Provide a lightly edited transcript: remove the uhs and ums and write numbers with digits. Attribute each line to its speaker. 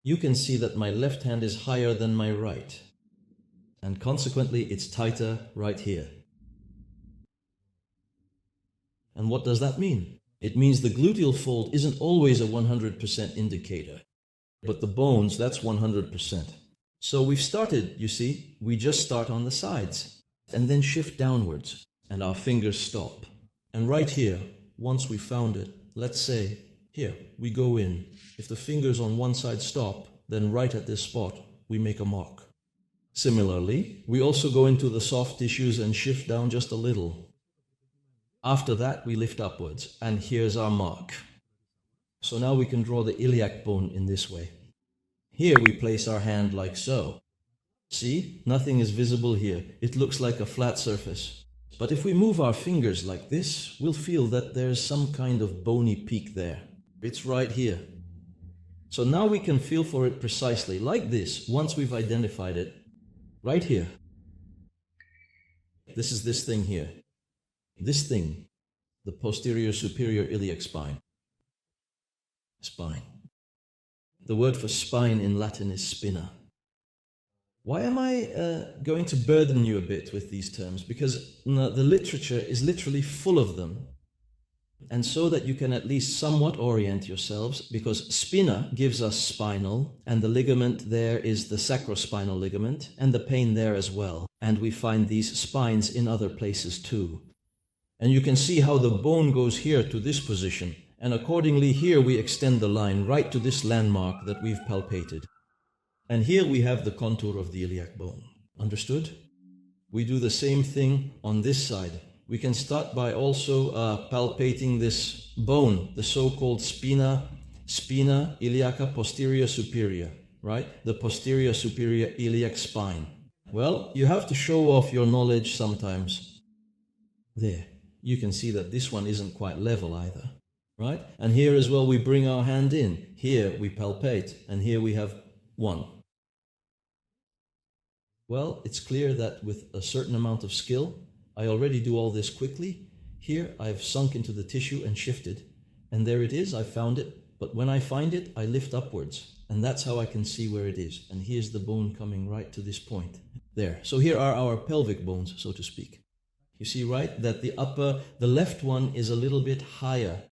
Speaker 1: you can see that my left hand is higher than my right. And consequently, it's tighter right here. And what does that mean? It means the gluteal fold isn't always a 100% indicator, but the bones, that's 100%. So we've started, you see, we just start on the sides and then shift downwards and our fingers stop. And right here, once we found it, let's say, here, we go in. If the fingers on one side stop, then right at this spot, we make a mark. Similarly, we also go into the soft tissues and shift down just a little. After that, we lift upwards, and here's our mark. So now we can draw the iliac bone in this way. Here we place our hand like so. See, nothing is visible here. It looks like a flat surface. But if we move our fingers like this, we'll feel that there's some kind of bony peak there. It's right here. So now we can feel for it precisely, like this, once we've identified it. Right here. This is this thing here. This thing, the posterior superior iliac spine. Spine. The word for spine in Latin is spina. Why am I going to burden you a bit with these terms? Because the literature is literally full of them. And so that you can at least somewhat orient yourselves, because spina gives us spinal, and the ligament there is the sacrospinal ligament, and the pain there as well. And we find these spines in other places too. And you can see how the bone goes here to this position, and accordingly here we extend the line right to this landmark that we've palpated. And here we have the contour of the iliac bone. Understood? We do the same thing on this side. We can start by also palpating this bone, the so-called spina iliaca posterior superior, right? The posterior superior iliac spine. Well, you have to show off your knowledge sometimes. There. You can see that this one isn't quite level either, right? And here as well we bring our hand in. Here we palpate, and here we have one. Well, it's clear that with a certain amount of skill, I already do all this quickly. Here I've sunk into the tissue and shifted, and there it is, I found it. But when I find it, I lift upwards, and that's how I can see where it is. And here's the bone coming right to this point. There. So here are our pelvic bones, so to speak. You see, right, that the left one is a little bit higher